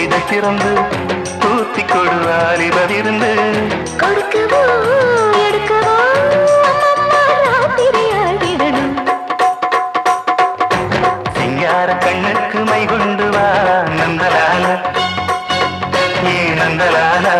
பூவிதை திறந்து ஊத்தி கொடுவாரி பதிருந்து கொடுக்கவோ எடுக்கவோ ராத்திரியாகிடணும். சிங்கார கண்ணுக்கு மை கொண்டு வா நந்தலாலா ஏ நந்தலாலா